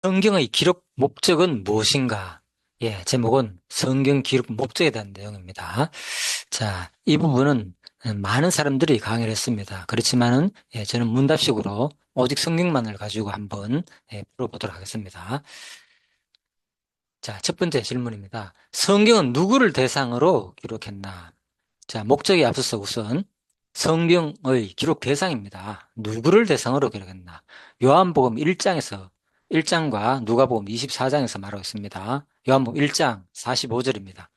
성경의 기록 목적은 무엇인가? 예, 제목은 성경 기록 목적에 대한 내용입니다. 자, 이 부분은 많은 사람들이 강의를 했습니다. 그렇지만은, 예, 저는 문답식으로 오직 성경만을 가지고 한번 풀어보도록 하겠습니다. 자, 첫 번째 질문입니다. 성경은 누구를 대상으로 기록했나? 자, 목적에 앞서서 우선 성경의 기록 대상입니다. 누구를 대상으로 기록했나? 요한복음 1장과 누가복음 24장에서 말하고 있습니다. 요한복음 1장 45절입니다.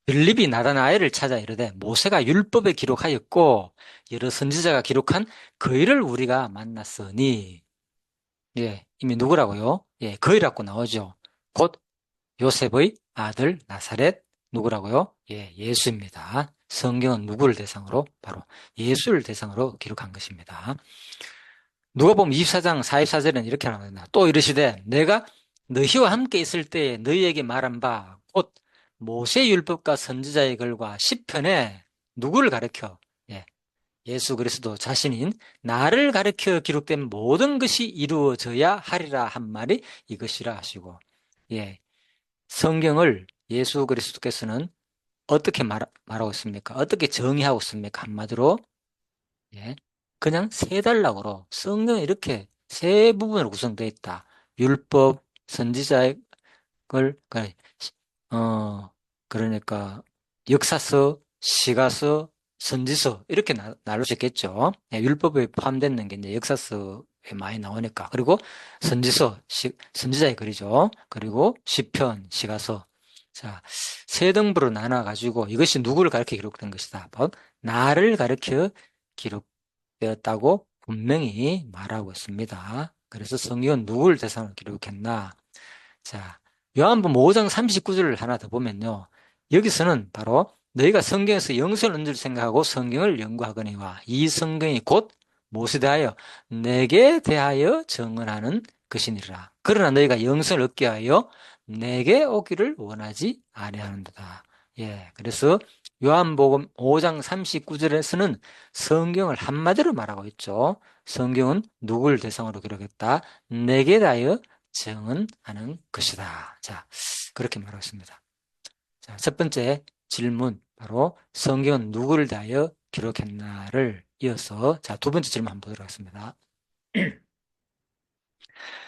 빌립이 나다나엘을 찾아 이르되 모세가 율법에 기록하였고 여러 선지자가 기록한 그 일을 우리가 만났으니. 예, 이미 누구라고요? 예, 그이라고 나오죠. 곧 요셉의 아들 나사렛 누구라고요? 예, 예수입니다. 성경은 누구를 대상으로? 바로 예수를 대상으로 기록한 것입니다. 누가복음 24장 44절에는 이렇게 나옵니다. 또 이르시되 내가 너희와 함께 있을 때에 너희에게 말한 바 곧 모세 율법과 선지자의 글과 시편에 누구를 가르쳐? 예, 예수 그리스도 자신인 나를 가르쳐 기록된 모든 것이 이루어져야 하리라 한 말이 이것이라 하시고. 예, 성경을 예수 그리스도께서는 어떻게 말하고 있습니까? 어떻게 정의하고 있습니까? 한마디로, 예, 그냥 세 단락으로 성경이 이렇게 세 부분으로 구성되어 있다. 율법, 선지자의 걸, 그러니까 역사서, 시가서, 선지서 이렇게 나눌 수 있겠죠. 예, 율법에 포함되는 게 이제 역사서에 많이 나오니까. 그리고 선지서, 선지자의 글이죠. 그리고 시편, 시가서. 자, 세 등부로 나눠 가지고 이것이 누구를 가르쳐 기록된 것이다. 곧 나를 가르쳐 기록되었다고 분명히 말하고 있습니다. 그래서 성경은 누구를 대상으로 기록했나? 자, 요한복음 5장 39절을 하나 더 보면요. 여기서는 바로 너희가 성경에서 영생을 얻는 줄 생각하고 성경을 연구하거니와 이 성경이 곧 무엇에 대하여 내게 대하여 증언하는 것이니라. 그러나 너희가 영생을 얻게 하여 내게 오기를 원하지 아니하는도다. 예, 그래서 요한복음 5장 39절에서는 성경을 한마디로 말하고 있죠. 성경은 누구를 대상으로 기록했다? 내게 대하여 증언하는 것이다. 자, 그렇게 말하고 있습니다. 자, 첫 번째 질문, 바로 성경은 누구를 대하여 기록했나를 이어서, 자, 두 번째 질문 한번 보도록 하겠습니다.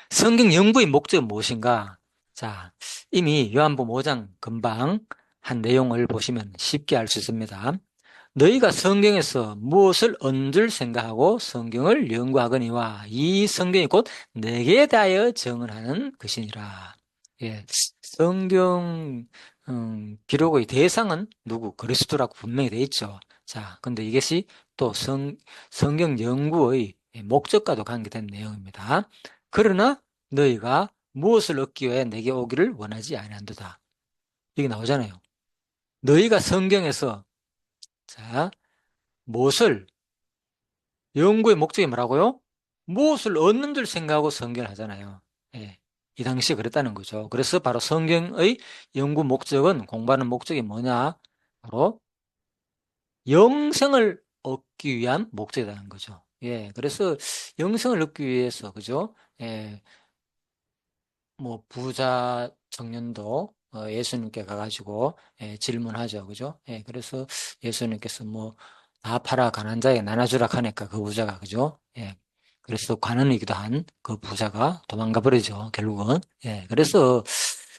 성경 연구의 목적은 무엇인가? 자, 이미 요한복음 5장 금방 한 내용을 보시면 쉽게 알 수 있습니다. 너희가 성경에서 무엇을 얻을 생각하고 성경을 연구하거니와 이 성경이 곧 내게 대하여 증언하는 것이니라. 예, 성경 기록의 대상은 누구? 그리스도라고 분명히 되어 있죠. 자, 근데 이것이 또 성경 연구의 목적과도 관계된 내용입니다. 그러나 너희가 무엇을 얻기 위해 내게 오기를 원하지 아니한도다. 이게 나오잖아요. 너희가 성경에서, 자, 무엇을, 연구의 목적이 뭐라고요? 무엇을 얻는 줄 생각하고 성경을 하잖아요. 예, 이 당시에 그랬다는 거죠. 그래서 바로 성경의 연구 목적은, 공부하는 목적이 뭐냐? 바로 영생을 얻기 위한 목적이라는 거죠. 예, 그래서 영생을 얻기 위해서, 그죠? 예, 뭐 부자 청년도 예수님께 가가지고 질문하죠, 그죠? 예, 그래서 예수님께서 뭐 다 팔아 가난한 자에게 나눠주라 하니까 그 부자가, 그죠? 예, 그래서 관원이기도 한 그 부자가 도망가 버리죠, 결국은. 예, 그래서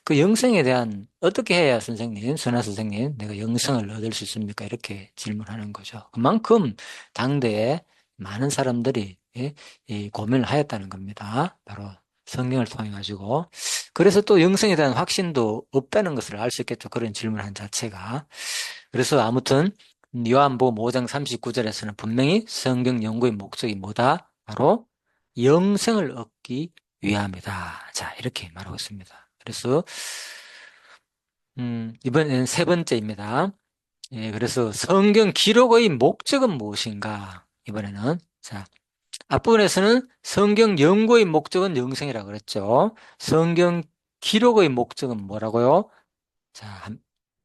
그 영생에 대한, 어떻게 해야 선생님, 선하 선생님, 내가 영생을 얻을 수 있습니까? 이렇게 질문하는 거죠. 그만큼 당대에 많은 사람들이, 예, 이 고민을 하였다는 겁니다. 바로 성경을 통해 가지고. 그래서 또 영생에 대한 확신도 없다는 것을 알 수 있겠죠. 그런 질문한 자체가. 그래서 아무튼 요한복음 5장 39절에서는 분명히 성경 연구의 목적이 뭐다? 바로 영생을 얻기 위함이다. 자, 이렇게 말하고 있습니다. 그래서 이번에는 세 번째입니다. 예, 그래서 성경 기록의 목적은 무엇인가? 이번에는, 자, 앞부분에서는 성경 연구의 목적은 영생이라고 그랬죠. 성경 기록의 목적은 뭐라고요? 자,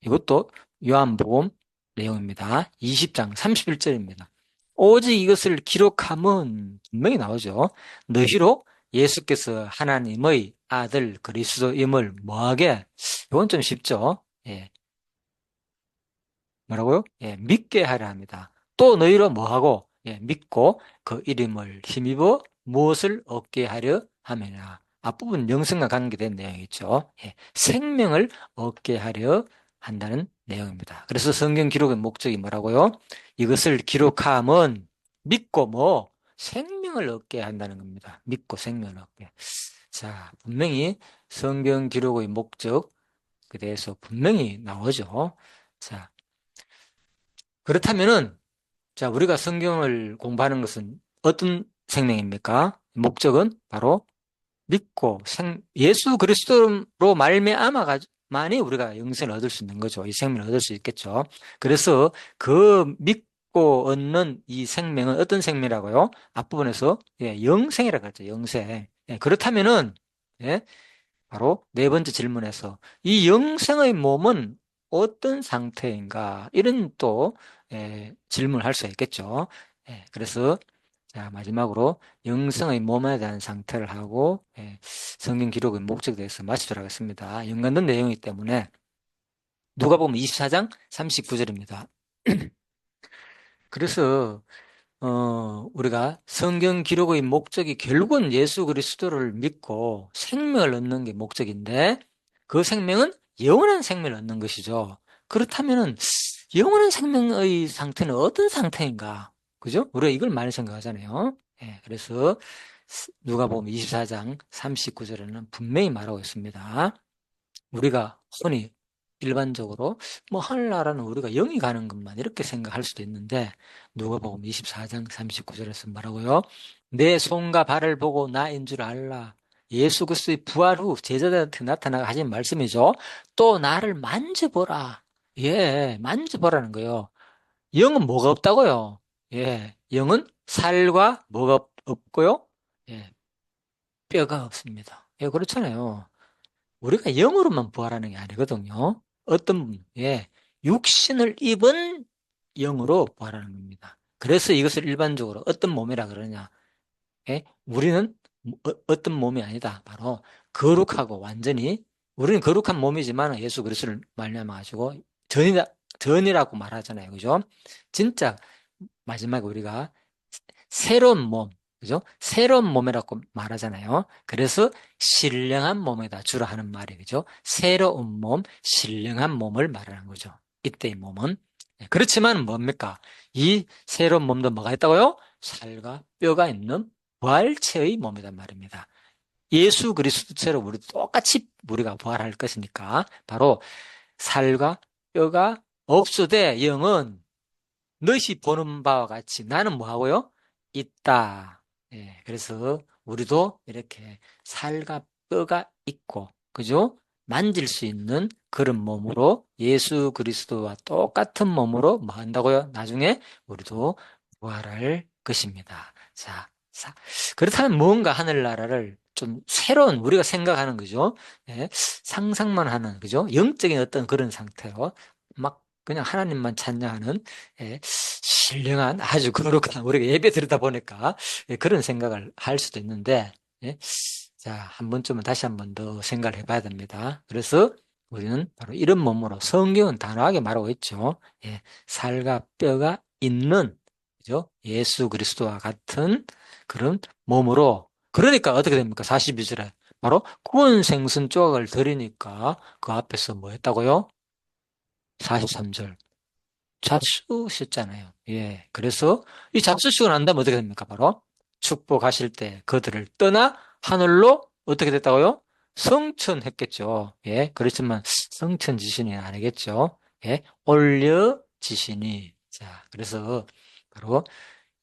이것도 요한복음 내용입니다. 20장 31절입니다. 오직 이것을 기록함은 분명히 나오죠. 너희로 예수께서 하나님의 아들 그리스도임을 뭐하게? 이건 좀 쉽죠? 예. 뭐라고요? 예, 믿게 하려 합니다. 또 너희로 뭐하고? 예, 믿고 그 이름을 힘입어 무엇을 얻게 하려 하느냐. 앞부분 영생과 관계된 내용이죠. 예, 생명을 얻게 하려 한다는 내용입니다. 그래서 성경 기록의 목적이 뭐라고요? 이것을 기록함은 믿고 뭐 생명을 얻게 한다는 겁니다. 믿고 생명을 얻게. 자, 분명히 성경 기록의 목적에 대해서 분명히 나오죠. 자, 그렇다면은, 자, 우리가 성경을 공부하는 것은 어떤 생명입니까? 목적은 바로 믿고 예수 그리스도로 말미암아만이 우리가 영생을 얻을 수 있는 거죠. 이 생명을 얻을 수 있겠죠. 그래서 그 믿고 얻는 이 생명은 어떤 생명이라고요? 앞부분에서 예, 영생이라고 그랬죠. 영생. 예, 그렇다면은 예, 바로 네 번째 질문에서 이 영생의 몸은 어떤 상태인가? 이런 또 질문을 할 수가 있겠죠. 그래서 자, 마지막으로 영생의 몸에 대한 상태를 하고 성경 기록의 목적에 대해서 마치도록 하겠습니다. 연관된 내용이기 때문에 누가복음 24장 39절입니다. 그래서 우리가 성경 기록의 목적이 결국은 예수 그리스도를 믿고 생명을 얻는 게 목적인데 그 생명은 영원한 생명을 얻는 것이죠. 그렇다면은 영원한 생명의 상태는 어떤 상태인가? 그죠? 우리가 이걸 많이 생각하잖아요. 예, 그래서 누가복음 24장 39절에는 분명히 말하고 있습니다. 우리가 흔히 일반적으로 뭐 하늘나라는 우리가 영이 가는 것만 이렇게 생각할 수도 있는데 누가복음 24장 39절에서 뭐라고요? 내 손과 발을 보고 나인 줄 알라. 예수 그리스도의 부활 후 제자들한테 나타나가 하신 말씀이죠. 또 나를 만져보라. 예, 만져보라는 거예요. 영은 뭐가 없다고요? 예, 영은 살과 뭐가 없고요? 예, 뼈가 없습니다. 예, 그렇잖아요. 우리가 영으로만 부활하는 게 아니거든요. 어떤 분, 예, 육신을 입은 영으로 부활하는 겁니다. 그래서 이것을 일반적으로 어떤 몸이라 그러냐? 예? 우리는 어떤 몸이 아니다. 바로 거룩하고 완전히 우리는 거룩한 몸이지만 예수 그리스도를 말미암아 가지고 전이라고 말하잖아요. 그죠? 진짜 마지막에 우리가 새로운 몸, 그죠? 새로운 몸이라고 말하잖아요. 그래서 신령한 몸에다 주로 하는 말이 그죠? 새로운 몸, 신령한 몸을 말하는 거죠. 이때의 몸은. 네, 그렇지만 뭡니까? 이 새로운 몸도 뭐가 있다고요? 살과 뼈가 있는 부활체의 몸이란 말입니다. 예수 그리스도처럼 우리 똑같이 우리가 부활할 것이니까 바로 살과 뼈가 없으되 영은 너희 보는 바와 같이 나는 뭐 하고요? 있다. 예, 그래서 우리도 이렇게 살과 뼈가 있고, 그죠? 만질 수 있는 그런 몸으로 예수 그리스도와 똑같은 몸으로 뭐 한다고요? 나중에 우리도 부활할 것입니다. 자, 그렇다면 뭔가 하늘나라를 좀 새로운 우리가 생각하는 거죠. 예, 상상만 하는 그죠? 영적인 어떤 그런 상태로 막 그냥 하나님만 찬양하는 신령한 아주 거룩한 우리가 예배 드리다 보니까 그런 생각을 할 수도 있는데 자, 한 번쯤은 다시 한 번 더 생각을 해봐야 됩니다. 그래서 우리는 바로 이런 몸으로 성경은 단호하게 말하고 있죠. 살과 뼈가 있는 그죠? 예수 그리스도와 같은 그런 몸으로 그러니까 어떻게 됩니까? 42절에 바로 구원 생선 조각을 드리니까 그 앞에서 뭐 했다고요? 43절 잡수셨잖아요. 예. 그래서 이 잡수시고 난 다음에 어떻게 됩니까? 바로 축복하실 때 그들을 떠나 하늘로 어떻게 됐다고요? 성천했겠죠. 예. 그렇지만 성천지신이 아니겠죠. 예. 올려지시니. 자, 그래서 바로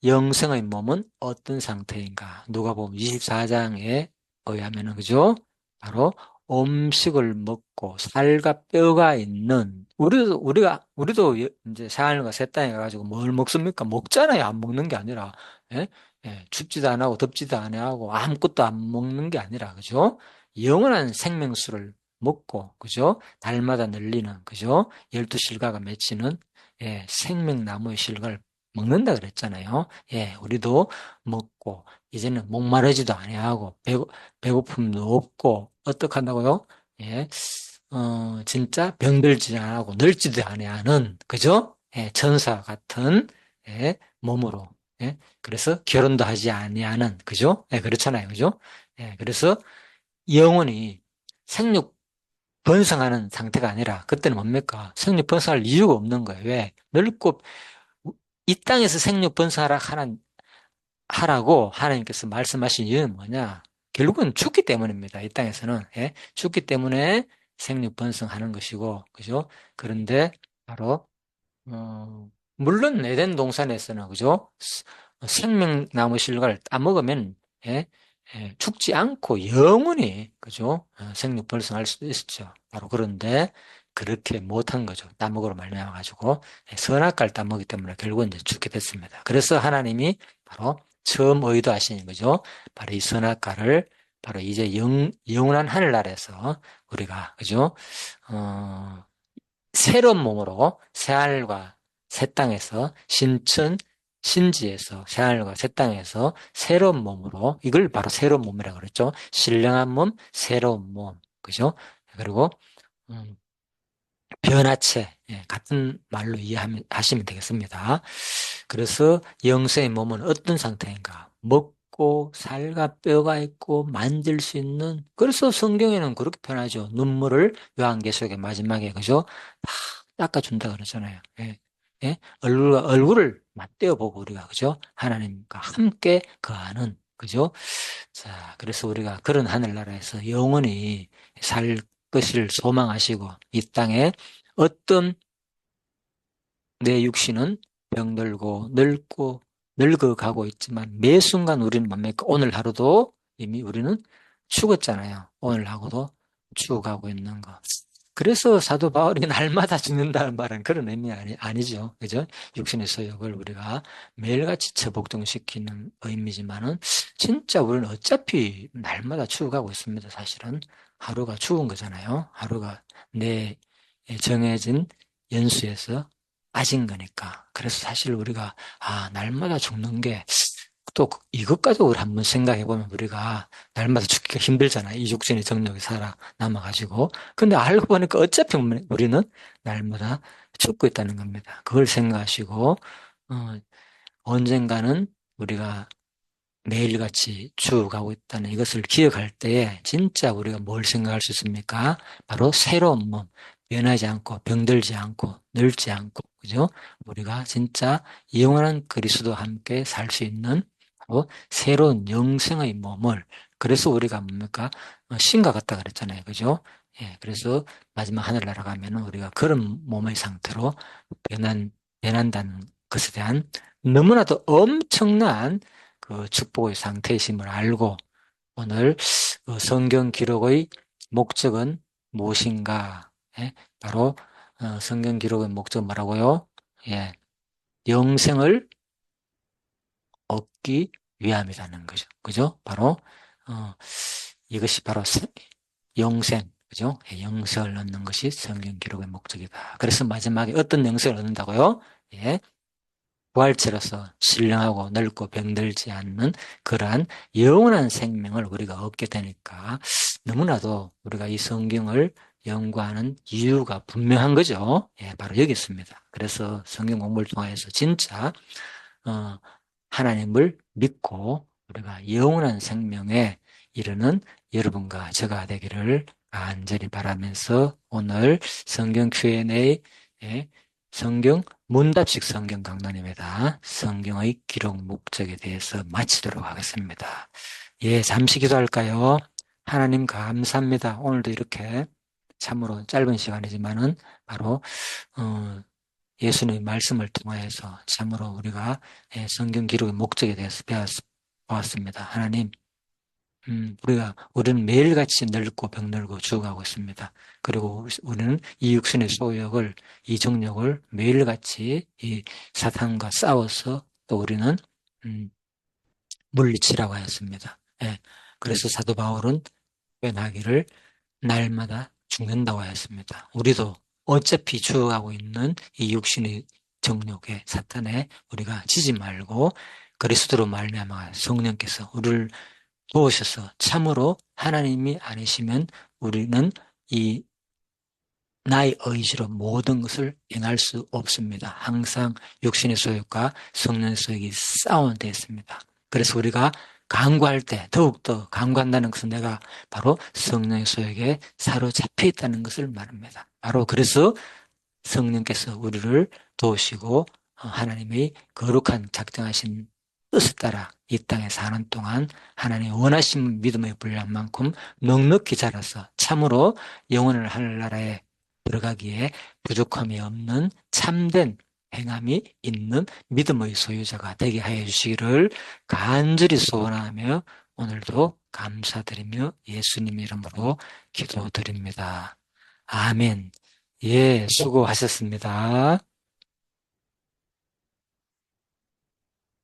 영생의 몸은 어떤 상태인가? 누가복음 24장에 의하면은 그죠? 바로 음식을 먹고 살과 뼈가 있는 우리도 이제 생활과 새 땅에 가가지고 뭘 먹습니까? 먹잖아요. 안 먹는 게 아니라 예? 예, 춥지도 안 하고 덥지도 안 하고 아무것도 안 먹는 게 아니라 그죠? 영원한 생명수를 먹고 그죠? 달마다 늘리는 그죠? 12실과가 맺히는 생명나무의 실과를 먹는다 그랬잖아요. 예, 우리도 먹고, 이제는 목마르지도 아니하고, 배고픔도 없고, 어떡한다고요? 예, 진짜 병들지 않고, 늙지도 아니하는, 그죠? 예, 천사 같은, 예, 몸으로, 예, 그래서 결혼도 하지 아니하는, 그죠? 예, 그렇잖아요. 그죠? 예, 그래서 영원히 생육 번성하는 상태가 아니라, 그때는 뭡니까? 생육 번성할 이유가 없는 거예요. 왜? 늙고 이 땅에서 생육 번성하라 하라고 하나님께서 말씀하신 이유는 뭐냐? 결국은 죽기 때문입니다. 이 땅에서는. 예? 죽기 때문에 생육 번성하는 것이고, 그죠? 그런데 바로, 물론 에덴 동산에서는, 그죠? 생명나무 실과를 따먹으면, 예? 예, 죽지 않고 영원히, 그죠? 생육 번성할 수도 있었죠. 바로 그런데 그렇게 못한 거죠. 따먹으로 말미암아가지고 선악과를 따먹기 때문에 결국은 이제 죽게 됐습니다. 그래서 하나님이 바로 처음 의도하신 거죠. 바로 이 선악과를 바로 이제 영원한 하늘나라에서 우리가, 그죠? 어, 새로운 몸으로 새하늘과 새 땅에서 신지에서 새하늘과 새 땅에서 새로운 몸으로 이걸 바로 새로운 몸이라고 그랬죠. 신령한 몸, 새로운 몸, 그죠? 그리고 음, 변화체, 예, 같은 말로 이해하시면 되겠습니다. 그래서 영생의 몸은 어떤 상태인가? 먹고 살과 뼈가 있고 만질 수 있는, 그래서 성경에는 그렇게 표현하죠. 눈물을 요한계시록의 마지막에, 그죠? 다 닦아준다 그러잖아요. 예. 예? 얼굴을 맞대어 보고 우리가, 그죠? 하나님과 함께 거하는, 그죠? 자, 그래서 우리가 그런 하늘나라에서 영원히 살 것을 소망하시고, 이 땅에 어떤 내 육신은 병들고 늙고 늙어가고 있지만 매 순간 우리는 뭡니까? 오늘 하루도 이미 우리는 죽었잖아요. 오늘 하고도 죽어가고 있는 거. 그래서 사도 바울이 날마다 죽는다는 말은 그런 의미 아니죠. 그죠? 육신의 소욕을 우리가 매일같이 처복동시키는 의미지만은 진짜 우리는 어차피 날마다 죽어가고 있습니다. 사실은 하루가 죽은 거잖아요. 하루가 내 정해진 연수에서 빠진 거니까. 그래서 사실 우리가, 날마다 죽는 게, 또 이것까지 우리 한번 생각해 보면 우리가 날마다 죽기가 힘들잖아요. 이 육신의 정력이 살아남아가지고. 근데 알고 보니까 어차피 우리는 날마다 죽고 있다는 겁니다. 그걸 생각하시고, 어, 언젠가는 우리가 매일같이 죽어가고 있다는 이것을 기억할 때에 진짜 우리가 뭘 생각할 수 있습니까? 바로 새로운 몸, 변하지 않고 병들지 않고 늙지 않고, 그죠? 우리가 진짜 영원한 그리스도와 함께 살 수 있는 바로 새로운 영생의 몸을, 그래서 우리가 뭡니까? 신과 같다 그랬잖아요. 그죠? 예, 그래서 마지막 하늘나라 가면은 우리가 그런 몸의 상태로 변한다는 것에 대한 너무나도 엄청난 그 축복의 상태이심을 알고 오늘 그 성경 기록의 목적은 무엇인가? 예? 바로 성경 기록의 목적은 뭐라고요? 예, 영생을 얻기 위함이라는 거죠. 그죠? 바로 어, 이것이 바로 영생, 그죠? 예, 영생을 얻는 것이 성경 기록의 목적이다. 그래서 마지막에 어떤 영생을 얻는다고요? 예, 부활체로서 신령하고 늙고 병들지 않는 그러한 영원한 생명을 우리가 얻게 되니까 너무나도 우리가 이 성경을 연구하는 이유가 분명한 거죠. 예, 바로 여기 있습니다. 그래서 성경 공부를 통해서 진짜 어, 하나님을 믿고 우리가 영원한 생명에 이르는 여러분과 저가 되기를 간절히 바라면서 오늘 성경 Q&A 성경 문답식 성경 강론입니다. 성경의 기록 목적에 대해서 마치도록 하겠습니다. 예, 잠시 기도할까요? 하나님 감사합니다. 오늘도 이렇게 참으로 짧은 시간이지만은 바로 예수님의 말씀을 통하여서 참으로 우리가 성경 기록의 목적에 대해서 배워보았습니다. 하나님, 우리는 매일같이 늙고 병들고 죽어가고 있습니다. 그리고 우리는 이 육신의 소욕을, 이 정욕을 매일같이 이 사탄과 싸워서 또 우리는, 물리치라고 하였습니다. 예. 그래서 사도 바울은 변하기를 날마다 죽는다고 하였습니다. 우리도 어차피 죽어가고 있는 이 육신의 정욕에 사탄에 우리가 지지 말고 그리스도로 말미암아 성령께서 우리를 도우셔서 참으로 하나님이 아니시면 우리는 이 나의 의지로 모든 것을 행할 수 없습니다. 항상 육신의 소욕과 성령의 소욕이 싸움되어 있습니다. 그래서 우리가 간구할 때 더욱더 간구한다는 것은 내가 바로 성령의 소욕에 사로잡혀 있다는 것을 말합니다. 바로 그래서 성령께서 우리를 도우시고 하나님의 거룩한 작정하신 뜻에 따라 이 땅에 사는 동안 하나님의 원하신 믿음의 분량만큼 넉넉히 자라서 참으로 영원을 하늘나라에 들어가기에 부족함이 없는 참된 행함이 있는 믿음의 소유자가 되게 하여 주시기를 간절히 소원하며 오늘도 감사드리며 예수님 이름으로 기도드립니다. 아멘. 예, 수고하셨습니다.